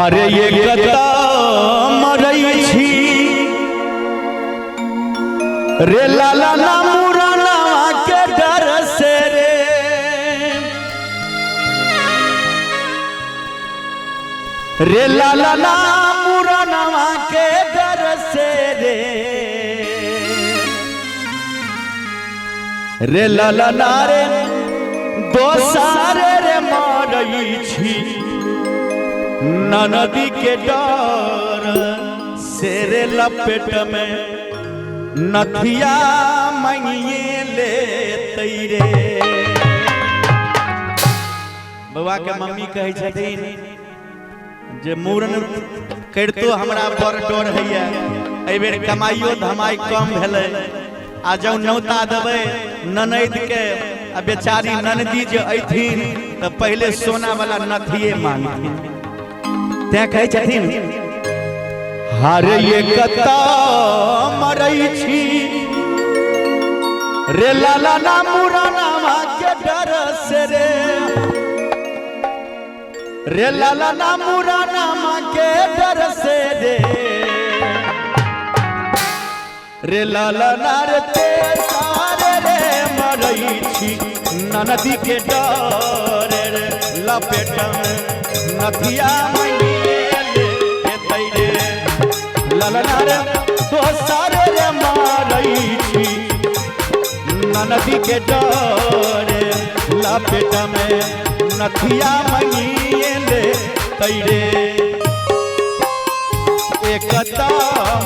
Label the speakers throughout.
Speaker 1: हरे ये कता मरई छी रे लाला ना मुराना के डर से रे लाला ना मुराना के डर से रे लाला ना रे दो सारे रे मरई छी नदी के डर से रे लपेट में नथिया मंगिए ले तैरे। बउआ के मम्मी कहे छथिन जे मूरन करतो हमरा बड़ डर हैया एहि बेर कमाइयो धमाई कम भेलै आ जौ नौता देबै ननद के आ बेचारी ननदी जे अइथिन तऽ पहले सोना वाला नथिए मांगथिन ते कहे छथिन हरे ये कता मरई छी रे लाला ना मुराना के डर से रे लाला ना मुराना के डर से रे लाला ना रे सारे रे मरई छी नदी के डर रे लपेट नथिया ललना रे दो सारे रे मारई छी नदी के डर लपेट में नथिया मंगिए ले तैरे। एकता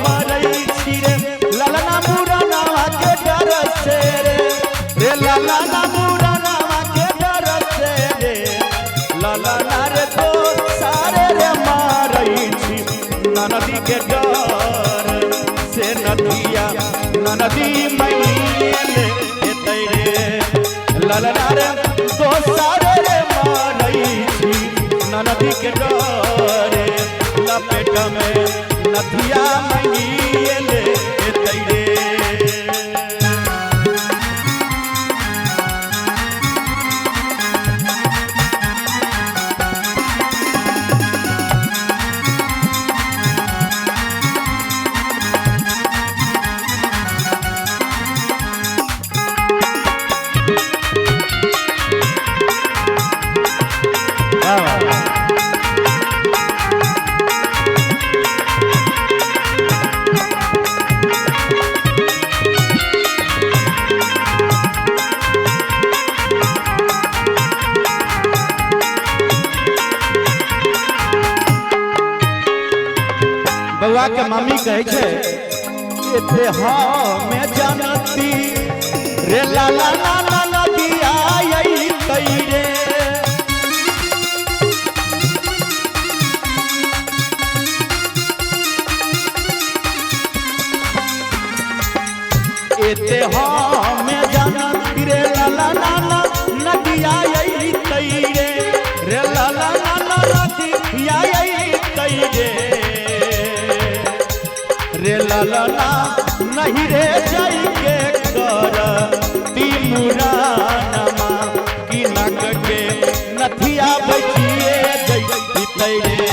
Speaker 1: मरई छी रे ललना मुराना के डर से रे ललना मुराना के डर से रे ललना रे दो सारे रे मारई छी नदी के डर से नदिया नदी मंगिए ले तैरे। ललना रे दो सारे रे मारई छी नदी के डर लपेट में नथिया मंगिए ले तैरे। बउआ के मम्मी कहे छे एते मैं जानती रे लाला लाला नदिया आई तैरे। एते मैं जानती रे लाला लाला नदिया आई तैरे रे लाला लाला नदिया आई तैरे रे ललना नहीं रे जाई के कर तिमुरानमा की नक के नथिया बचिए जई तैरे।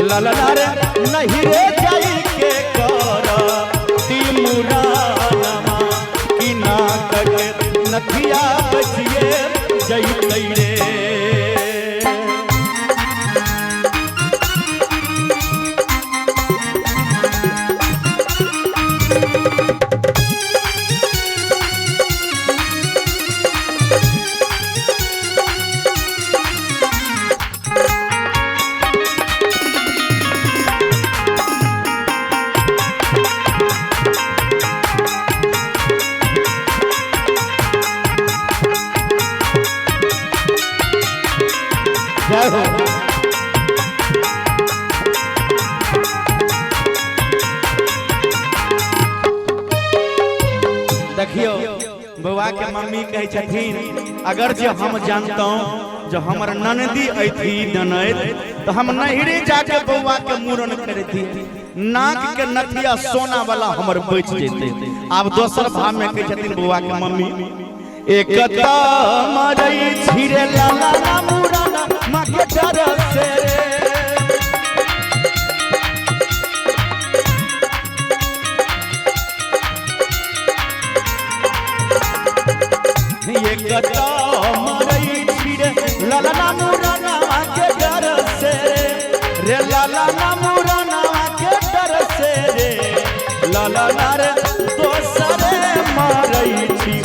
Speaker 1: ललना रे नहीं रे जाई के कर तिमुरानमा की नक के नथिया बचिए जई तैरे। देखियो बउआ के मम्मी कहे छथिन अगर जो हम जानता जो हमर ननदी अथी ननद तो हम नहिरे जाके बउआ के मूरन करती नाक के नथिया सोना वाला हमर बच जेते। अब दोसर भाव में कहे छथिन बउआ के मम्मी एकता मरई छिरे लाला ना मुराना माँ के डर से कता मरई छिरे ललना मुराना के डर से रे ललना मुराना के डर से रे ललना रे दोसरे मरई छी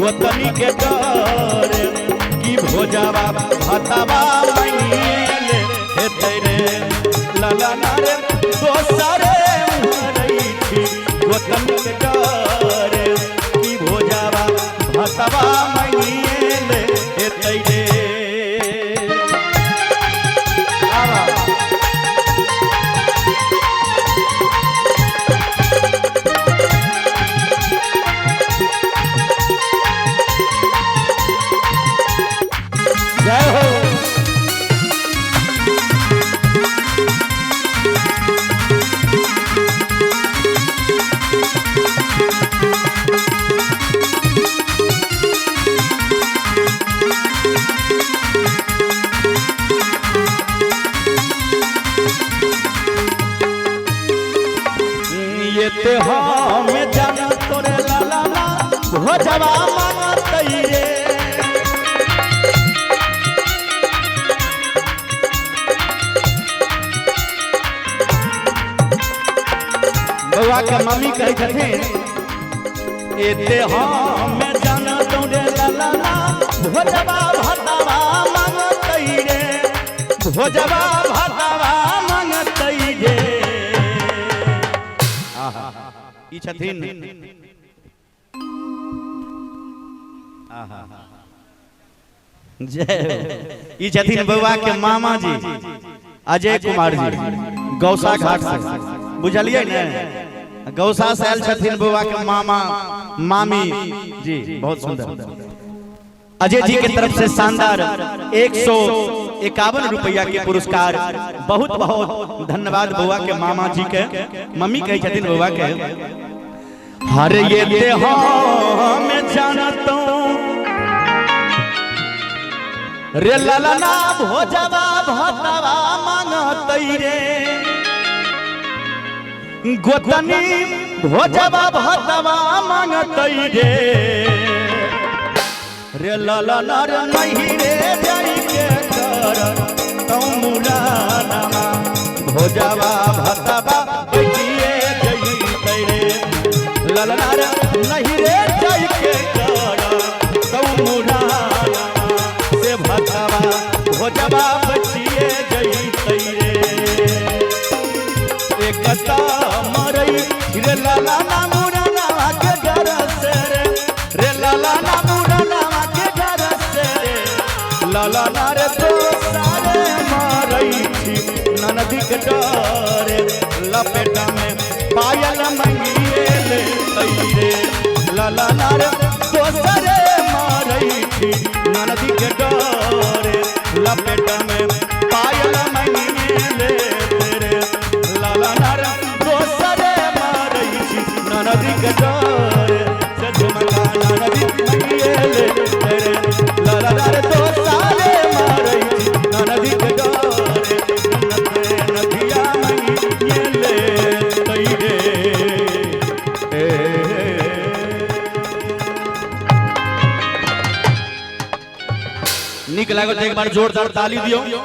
Speaker 1: वतनी के डर की भोजावा भातावा मनिएले हेते रे ललना रे दोसरे मरई छी वतनी के डर की भोजावा भातावा मनिएले हेते रे जय हो ये ते हम जाना तोरे लाला भोजवा मांगतई रे बउआ के मम्मी कहे छथिन एते हम जाना तोरे लाला भोजवा भातावा मांगतई रे भोजवा भातावा मांगतई रे आहा ई छथिन आहा जय ई छथिन बउआ के मामा जी अजय कुमार जी गौसा घाट से बुझलिए ने गौसा से आयल छथिन बउआ के मामा मामी जी बहुत सुंदर अजय जी के तरफ से शानदार 151 रुपया के पुरस्कार बहुत बहुत धन्यवाद बउआ के मामा जी के मम्मी कही छथिन बउआ के हर ये ते हम जानतो रे ललना भोजवा भातावा मांगतई रे गोतनी भोजवा भातावा मांगतई रे रे ललना रे नहीं रे जाई के कर तौ मुराना भोजवा भातावा बैठिए जईतै रे ललना रे नहीं रे जाई के कर तौ मुराना से भातावा भोजवा बैठिए जईतै रे एकता मरई रे ललना मुराना के डर से रे ललना मुराना के डर से रे ललना रे दोसरे मरई छी ननदी के डर लपेटा में पायल मंगिएले रे ललना रे दोसरे मरई छी ननदी के डर लपेटा में पायल मंगिएले रे ललना रे दोसरे मरई छी ननदी के डर से झुमका ननदी मंगिएले रे ललना रे दोसरे मरई छी ननदी के डर नदिया मंगिएले तई रे निक लागल एक बार जोरदार ताली दियो।